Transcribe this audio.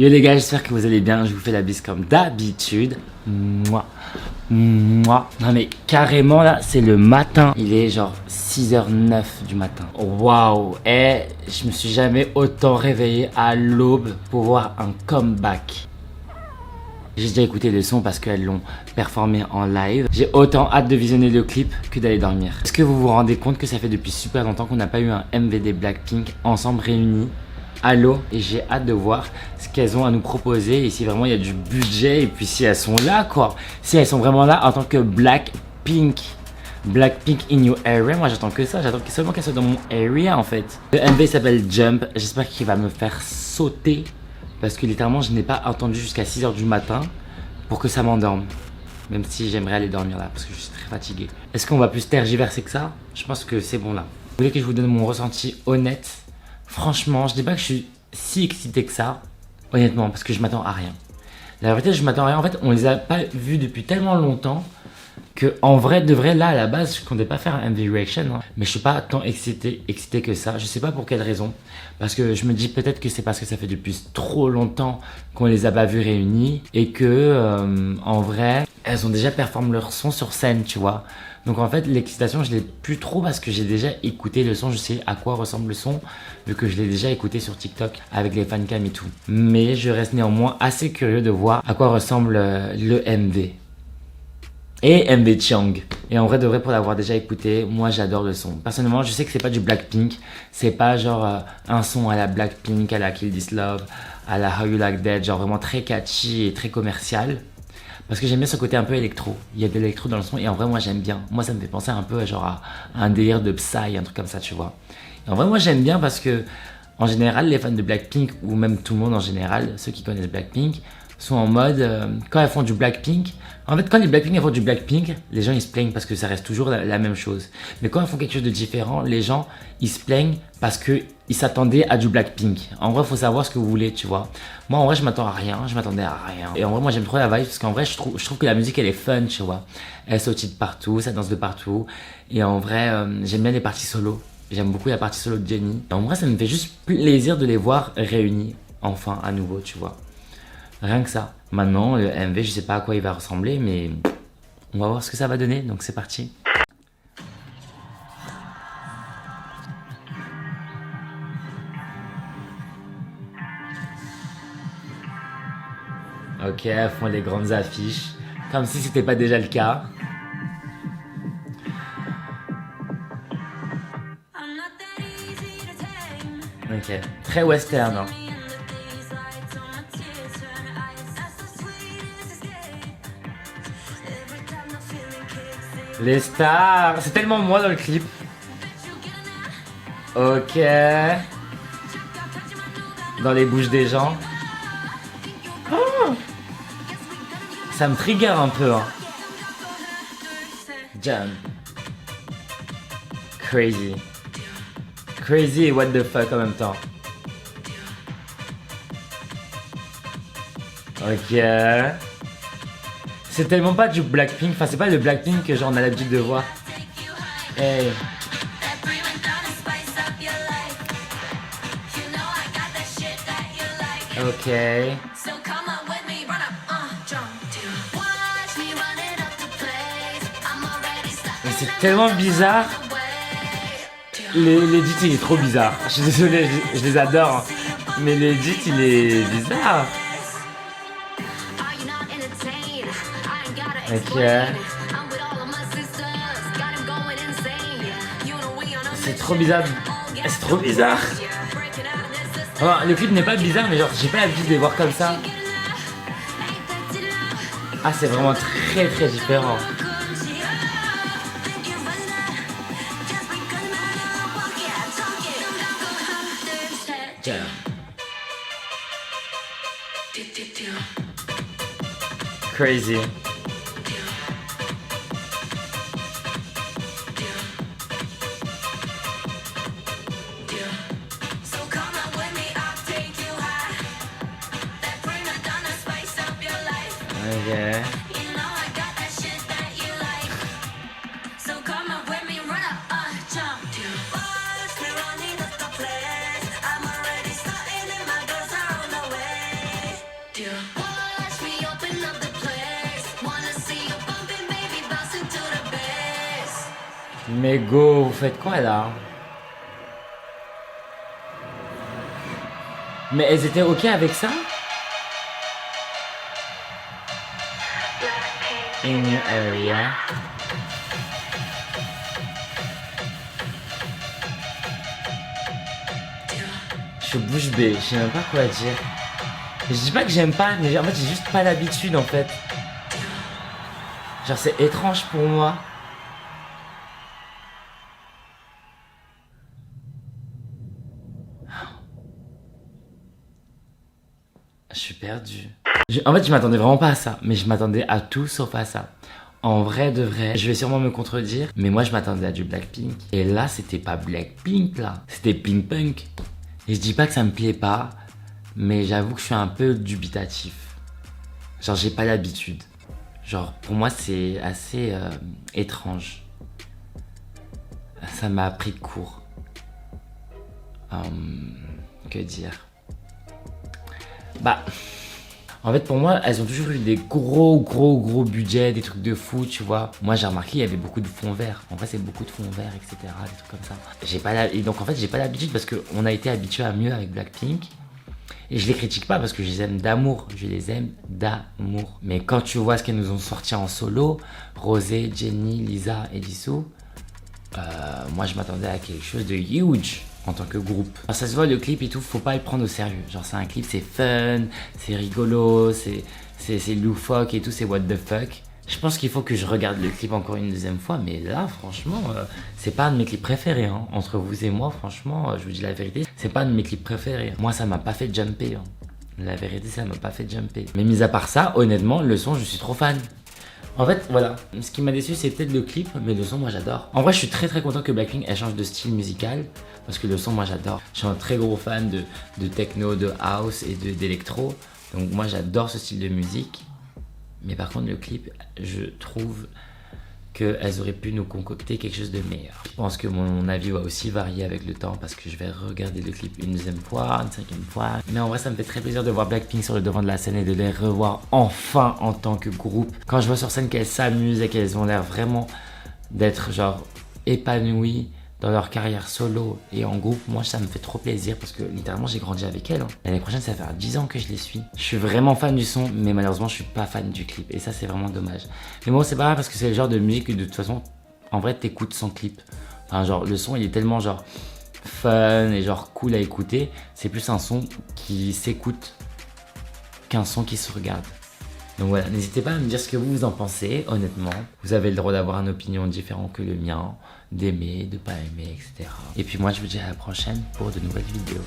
Yo les gars, j'espère que vous allez bien, je vous fais la bise comme d'habitude. Mouah. Mouah. Non mais carrément là, c'est le matin. Il est genre 6h09 du matin. Waouh. Et je me suis jamais autant réveillé à l'aube pour voir un comeback. J'ai déjà écouté les sons parce qu'elles l'ont performé en live. J'ai autant hâte de visionner le clip que d'aller dormir. Est-ce que vous vous rendez compte que ça fait depuis super longtemps qu'on n'a pas eu un MVD Blackpink ensemble réunis à l'eau, et j'ai hâte de voir ce qu'elles ont à nous proposer et si vraiment il y a du budget et puis si elles sont là quoi. Si elles sont vraiment là en tant que Blackpink in your area, moi j'attends que ça, j'attends seulement qu'elles soient dans mon area en fait. Le MV s'appelle Jump, j'espère qu'il va me faire sauter parce que littéralement je n'ai pas attendu jusqu'à 6h du matin pour que ça m'endorme. Même si j'aimerais aller dormir là parce que je suis très fatigué. Est-ce qu'on va plus tergiverser que ça? Je pense que c'est bon là. Vous voulez que je vous donne mon ressenti honnête? Franchement, je dis pas que je suis si excité que ça, honnêtement, parce que je m'attends à rien. La vérité, je m'attends à rien. En fait, on les a pas vus depuis tellement longtemps que, en vrai, de vrai, là, à la base, je comptais pas faire un MV Reaction, hein, mais je suis pas tant excité que ça. Je sais pas pour quelle raison. Parce que je me dis peut-être que c'est parce que ça fait depuis trop longtemps qu'on les a pas vus réunis et que, en vrai, elles ont déjà performé leur son sur scène, tu vois. Donc en fait, l'excitation, je l'ai plus trop parce que j'ai déjà écouté le son, je sais à quoi ressemble le son, vu que je l'ai déjà écouté sur TikTok avec les fancams et tout. Mais je reste néanmoins assez curieux de voir à quoi ressemble le MV. Et MV Chang. Et en vrai de vrai, pour l'avoir déjà écouté, moi j'adore le son. Personnellement, je sais que c'est pas du Blackpink, c'est pas genre un son à la Blackpink, à la Kill This Love, à la How You Like That, genre vraiment très catchy et très commercial. Parce que j'aime bien ce côté un peu électro. Il y a de l'électro dans le son et en vrai moi j'aime bien. Moi ça me fait penser un peu genre à un délire de Psy, un truc comme ça tu vois. Et en vrai moi j'aime bien parce que en général les fans de Blackpink ou même tout le monde en général, ceux qui connaissent Blackpink, sont en mode quand elles font du Blackpink. En fait quand les Blackpink elles font du Blackpink, les gens ils se plaignent parce que ça reste toujours la même chose. Mais quand elles font quelque chose de différent, les gens ils se plaignent parce que ils s'attendaient à du Blackpink. En vrai, faut savoir ce que vous voulez, tu vois. Moi, en vrai, je m'attends à rien, je m'attendais à rien. Et en vrai, moi, j'aime trop la vibe parce qu'en vrai, je trouve que la musique, elle est fun, tu vois. Elle sautille de partout, ça danse de partout. Et en vrai, j'aime bien les parties solo. J'aime beaucoup la partie solo de Jennie. Et en vrai, ça me fait juste plaisir de les voir réunis, enfin, à nouveau, tu vois. Rien que ça. Maintenant, le MV, je sais pas à quoi il va ressembler, mais on va voir ce que ça va donner. Donc, c'est parti. Ok, elles font les grandes affiches, comme si c'était pas déjà le cas. Ok, très western. Hein. Les stars, c'est tellement moi dans le clip. Ok. Dans les bouches des gens. Oh, ça me trigger un peu. Hein. Jump. Crazy. Crazy et what the fuck en même temps. Ok. C'est tellement pas du Blackpink. Enfin, c'est pas le Blackpink que genre on a l'habitude de voir. Hey. Ok. Mais c'est tellement bizarre. L'edit il est trop bizarre. Je suis désolé, je les adore. Mais l'edit il est bizarre. Ok. C'est trop bizarre. C'est trop bizarre. Enfin, le clip n'est pas bizarre, mais genre j'ai pas l'habitude de les voir comme ça. Ah, c'est vraiment très très différent. Jump. Crazy. Okay. Mais go, vous faites quoi là? Mais elles étaient ok avec ça? In your area. Je suis bouche bée, je sais même pas quoi dire. Je dis pas que j'aime pas, mais en fait j'ai juste pas l'habitude en fait. Genre c'est étrange pour moi. Je suis perdu. En fait je m'attendais vraiment pas à ça, mais je m'attendais à tout sauf à ça. En vrai de vrai, je vais sûrement me contredire, mais moi je m'attendais à du Blackpink. Et là c'était pas Blackpink là, c'était Pink Punk. Et je dis pas que ça me plaît pas, mais j'avoue que je suis un peu dubitatif. Genre j'ai pas l'habitude. Genre pour moi c'est assez étrange. Ça m'a pris de court. Que dire? Bah, en fait pour moi elles ont toujours eu des gros budgets, des trucs de fou, tu vois. Moi j'ai remarqué il y avait beaucoup de fonds verts. En vrai c'est beaucoup de fonds verts, etc. Des trucs comme ça. Et donc en fait j'ai pas l'habitude parce qu'on a été habitué à mieux avec Blackpink. Et je les critique pas parce que je les aime d'amour, je les aime d'amour. Mais quand tu vois ce qu'elles nous ont sorti en solo, Rosé, Jennie, Lisa et Jisoo, moi je m'attendais à quelque chose de huge en tant que groupe. Alors, ça se voit le clip et tout, faut pas le prendre au sérieux. Genre c'est un clip, c'est fun, c'est rigolo, c'est loufoque et tout, c'est what the fuck. Je pense qu'il faut que je regarde le clip encore une deuxième fois, mais là, franchement, c'est pas un de mes clips préférés. Hein. Entre vous et moi, franchement, je vous dis la vérité, c'est pas un de mes clips préférés. Moi, ça m'a pas fait jumper. Hein. La vérité, ça m'a pas fait jumper. Mais mis à part ça, honnêtement, le son, je suis trop fan. En fait, voilà. Ce qui m'a déçu, c'est peut-être le clip, mais le son, moi, j'adore. En vrai, je suis très content que Blackpink, elle change de style musical, parce que le son, moi, j'adore. Je suis un très gros fan de techno, de house et d'électro. Donc, moi, j'adore ce style de musique. Mais par contre, le clip, je trouve qu'elles auraient pu nous concocter quelque chose de meilleur. Je pense que mon avis va aussi varier avec le temps parce que je vais regarder le clip une deuxième fois, une cinquième fois. Mais en vrai, ça me fait très plaisir de voir Blackpink sur le devant de la scène et de les revoir enfin en tant que groupe. Quand je vois sur scène qu'elles s'amusent et qu'elles ont l'air vraiment d'être genre épanouies dans leur carrière solo et en groupe, moi ça me fait trop plaisir parce que littéralement j'ai grandi avec elle. Hein. L'année prochaine ça va faire 10 ans que je les suis. Je suis vraiment fan du son, mais malheureusement je suis pas fan du clip et ça c'est vraiment dommage. Mais bon c'est pas grave parce que c'est le genre de musique que de toute façon en vrai t'écoutes sans clip. Enfin genre le son il est tellement genre fun et genre cool à écouter. C'est plus un son qui s'écoute qu'un son qui se regarde. Donc voilà, n'hésitez pas à me dire ce que vous en pensez, honnêtement. Vous avez le droit d'avoir une opinion différente que le mien, d'aimer, de pas aimer, etc. Et puis moi, je vous dis à la prochaine pour de nouvelles vidéos.